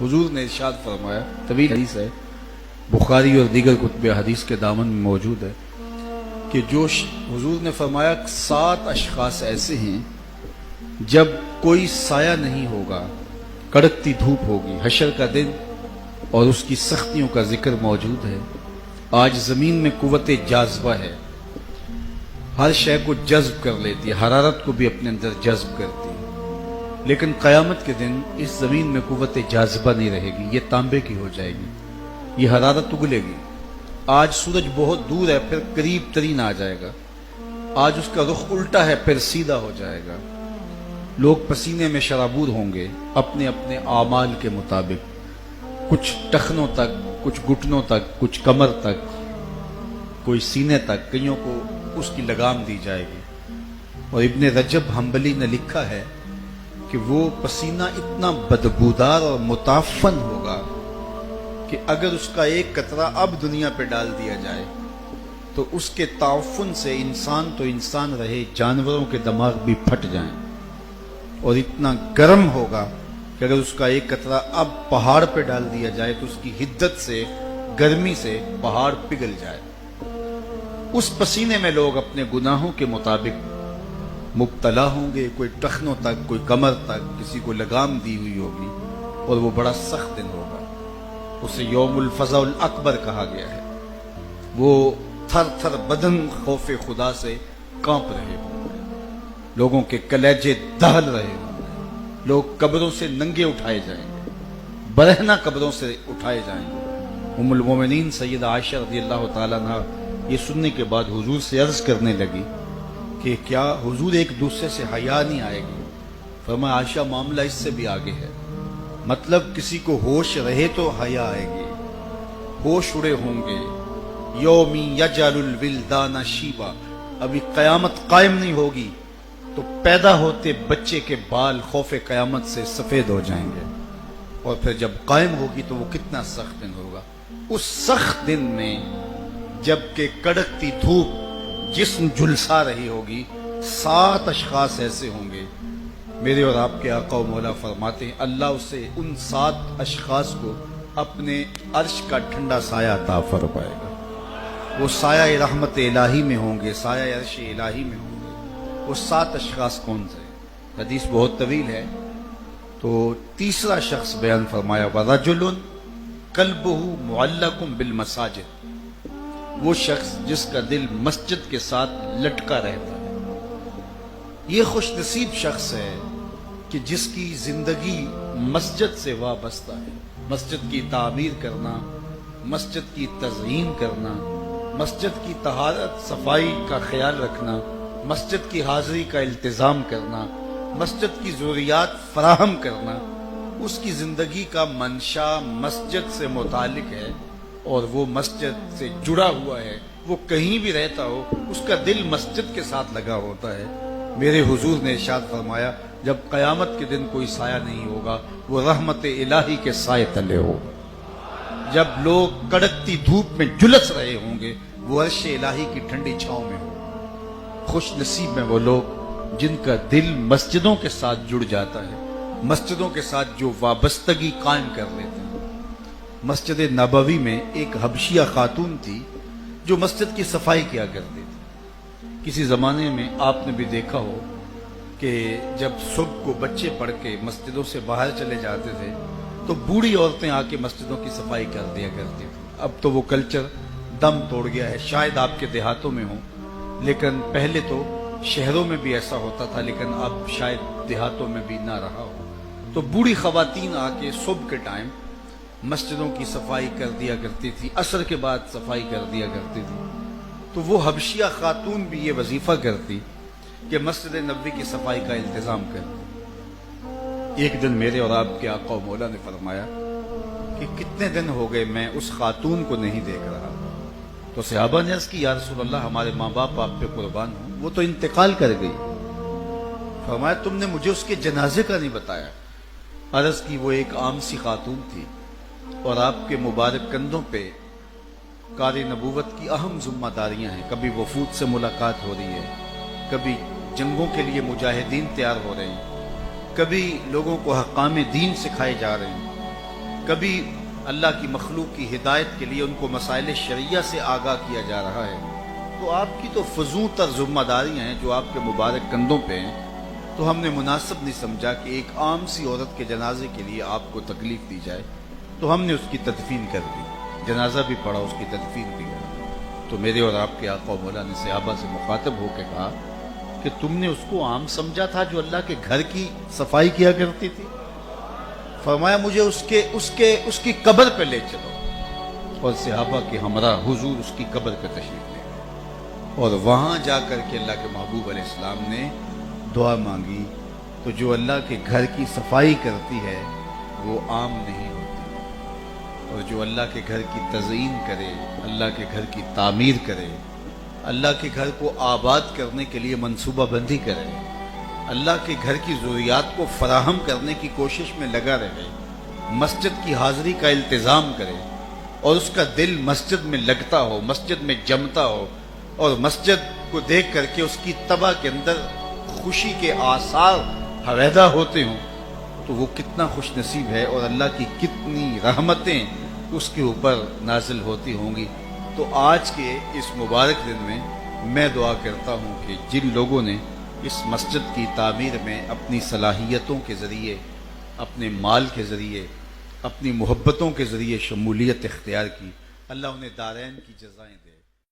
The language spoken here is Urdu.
حضور نے ارشاد فرمایا، طویل حدیث ہے، بخاری اور دیگر کتب حدیث کے دامن میں موجود ہے کہ حضور نے فرمایا 7 اشخاص ایسے ہیں جب کوئی سایہ نہیں ہوگا، کڑکتی دھوپ ہوگی، حشر کا دن اور اس کی سختیوں کا ذکر موجود ہے۔ آج زمین میں قوت جاذبہ ہے، ہر شے کو جذب کر لیتی ہے، حرارت کو بھی اپنے اندر جذب کرتی ہے، لیکن قیامت کے دن اس زمین میں قوت جاذبہ نہیں رہے گی، یہ تانبے کی ہو جائے گی، یہ حرارت اگلے گی۔ آج سورج بہت دور ہے، پھر قریب ترین آ جائے گا، آج اس کا رخ الٹا ہے، پھر سیدھا ہو جائے گا۔ لوگ پسینے میں شرابور ہوں گے اپنے اپنے اعمال کے مطابق، کچھ ٹخنوں تک، کچھ گھٹنوں تک، کچھ کمر تک، کوئی سینے تک، کئیوں کو اس کی لگام دی جائے گی۔ اور ابن رجب حنبلی نے لکھا ہے کہ وہ پسینہ اتنا بدبودار اور متعفن ہوگا کہ اگر اس کا ایک قطرہ اب دنیا پہ ڈال دیا جائے تو اس کے تعفن سے انسان تو انسان رہے، جانوروں کے دماغ بھی پھٹ جائیں، اور اتنا گرم ہوگا کہ اگر اس کا ایک قطرہ اب پہاڑ پہ ڈال دیا جائے تو اس کی حدت سے، گرمی سے پہاڑ پگھل جائے۔ اس پسینے میں لوگ اپنے گناہوں کے مطابق مبتلا ہوں گے، کوئی ٹخنوں تک، کوئی کمر تک، کسی کو لگام دی ہوئی ہوگی، اور وہ بڑا سخت دن ہوگا۔ اسے یوم الفزع الاکبر کہا گیا ہے۔ وہ تھر تھر بدن خوف خدا سے کانپ رہے ہوں گے، لوگوں کے کلیجے دہل رہے ہوں گے، لوگ قبروں سے ننگے اٹھائے جائیں گے، برہنہ قبروں سے اٹھائے جائیں گے۔ ام المومنین سیدہ عائشہ رضی اللہ تعالیٰ عنہ یہ سننے کے بعد حضور سے عرض کرنے لگی کہ کیا حضور ایک دوسرے سے حیا نہیں آئے گی؟ فرمایا عائشہ معاملہ اس سے بھی آگے ہے، مطلب کسی کو ہوش رہے تو حیا آئے گی، ہوش اڑے ہوں گے۔ یومی یجعل الولدان شیبا، ابھی قیامت قائم نہیں ہوگی تو پیدا ہوتے بچے کے بال خوف قیامت سے سفید ہو جائیں گے، اور پھر جب قائم ہوگی تو وہ کتنا سخت دن ہوگا۔ اس سخت دن میں جب کہ کڑکتی دھوپ جسم جھلسا رہی ہوگی، 7 اشخاص ایسے ہوں گے، میرے اور آپ کے آقا و مولا فرماتے ہیں اللہ اسے ان 7 اشخاص کو اپنے عرش کا ٹھنڈا سایہ عطا فرمائے گا۔ وہ سایہ رحمت الہی میں ہوں گے، سایہ عرش الہی میں ہوں گے۔ وہ 7 اشخاص کون سے؟ حدیث بہت طویل ہے، تو تیسرا شخص بیان فرمایا وَرَجُلٌ قَلْبُهُ مُعَلَّقٌ بِالْمَسَاجِدِ، وہ شخص جس کا دل مسجد کے ساتھ لٹکا رہتا ہے۔ یہ خوش نصیب شخص ہے کہ جس کی زندگی مسجد سے وابستہ ہے، مسجد کی تعمیر کرنا، مسجد کی تزئین کرنا، مسجد کی طہارت صفائی کا خیال رکھنا، مسجد کی حاضری کا التزام کرنا، مسجد کی ضروریات فراہم کرنا، اس کی زندگی کا منشا مسجد سے متعلق ہے، اور وہ مسجد سے جڑا ہوا ہے۔ وہ کہیں بھی رہتا ہو اس کا دل مسجد کے ساتھ لگا ہوتا ہے۔ میرے حضور نے ارشاد فرمایا جب قیامت کے دن کوئی سایہ نہیں ہوگا وہ رحمت الہی کے سائے تلے ہوگا۔ جب لوگ کڑکتی دھوپ میں جھلس رہے ہوں گے وہ عرش الہی کی ٹھنڈی چھاؤں میں ہوں۔ خوش نصیب میں وہ لوگ جن کا دل مسجدوں کے ساتھ جڑ جاتا ہے، مسجدوں کے ساتھ جو وابستگی قائم کر لیتے ہیں۔ مسجد نبوی میں ایک حبشیہ خاتون تھی جو مسجد کی صفائی کیا کرتی تھی۔ کسی زمانے میں آپ نے بھی دیکھا ہو کہ جب صبح کو بچے پڑھ کے مسجدوں سے باہر چلے جاتے تھے تو بوڑھی عورتیں آ کے مسجدوں کی صفائی کر دیا کرتی تھیں۔ اب تو وہ کلچر دم توڑ گیا ہے، شاید آپ کے دیہاتوں میں ہوں، لیکن پہلے تو شہروں میں بھی ایسا ہوتا تھا، لیکن اب شاید دیہاتوں میں بھی نہ رہا ہو۔ تو بوڑھی خواتین آ کے صبح کے ٹائم مسجدوں کی صفائی کر دیا کرتی تھی، عصر کے بعد صفائی کر دیا کرتی تھی۔ تو وہ حبشیہ خاتون بھی یہ وظیفہ کرتی کہ مسجد نبوی کی صفائی کا التزام کرتی۔ ایک دن میرے اور آپ کے آقا و مولا نے فرمایا کہ کتنے دن ہو گئے میں اس خاتون کو نہیں دیکھ رہا۔ تو صحابہ نے عرض کی یا رسول اللہ ہمارے ماں باپ آپ پہ قربان ہوں، وہ تو انتقال کر گئی۔ فرمایا تم نے مجھے اس کے جنازے کا نہیں بتایا۔ عرض کی وہ ایک عام سی خاتون تھی اور آپ کے مبارک کندھوں پہ کار نبوت کی اہم ذمہ داریاں ہیں، کبھی وفود سے ملاقات ہو رہی ہے، کبھی جنگوں کے لیے مجاہدین تیار ہو رہے ہیں، کبھی لوگوں کو حکام دین سکھائے جا رہے ہیں، کبھی اللہ کی مخلوق کی ہدایت کے لیے ان کو مسائل شرعیہ سے آگاہ کیا جا رہا ہے، تو آپ کی تو فضول تر ذمہ داریاں ہیں جو آپ کے مبارک کندھوں پہ ہیں، تو ہم نے مناسب نہیں سمجھا کہ ایک عام سی عورت کے جنازے کے لیے آپ کو تکلیف دی جائے، تو ہم نے اس کی تدفین کر دی، جنازہ بھی پڑھا، اس کی تدفین بھی کر دی۔ تو میرے اور آپ کے آقا و مولا نے صحابہ سے مخاطب ہو کے کہا کہ تم نے اس کو عام سمجھا تھا جو اللہ کے گھر کی صفائی کیا کرتی تھی؟ فرمایا مجھے اس کی قبر پہ لے چلو، اور صحابہ کے ہمراہ حضور اس کی قبر پہ تشریف لے گئے، اور وہاں جا کر کے اللہ کے محبوب علیہ السلام نے دعا مانگی۔ تو جو اللہ کے گھر کی صفائی کرتی ہے وہ عام نہیں ہوتی، اور جو اللہ کے گھر کی تزئین کرے، اللہ کے گھر کی تعمیر کرے، اللہ کے گھر کو آباد کرنے کے لیے منصوبہ بندی کرے، اللہ کے گھر کی ضروریات کو فراہم کرنے کی کوشش میں لگا رہے، مسجد کی حاضری کا التزام کرے، اور اس کا دل مسجد میں لگتا ہو، مسجد میں جمتا ہو، اور مسجد کو دیکھ کر کے اس کی طبع کے اندر خوشی کے آثار حویدہ ہوتے ہوں، تو وہ کتنا خوش نصیب ہے، اور اللہ کی کتنی رحمتیں اس کے اوپر نازل ہوتی ہوں گی۔ تو آج کے اس مبارک دن میں دعا کرتا ہوں کہ جن لوگوں نے اس مسجد کی تعمیر میں اپنی صلاحیتوں کے ذریعے، اپنے مال کے ذریعے، اپنی محبتوں کے ذریعے شمولیت اختیار کی، اللہ انہیں دارین کی جزائیں دے۔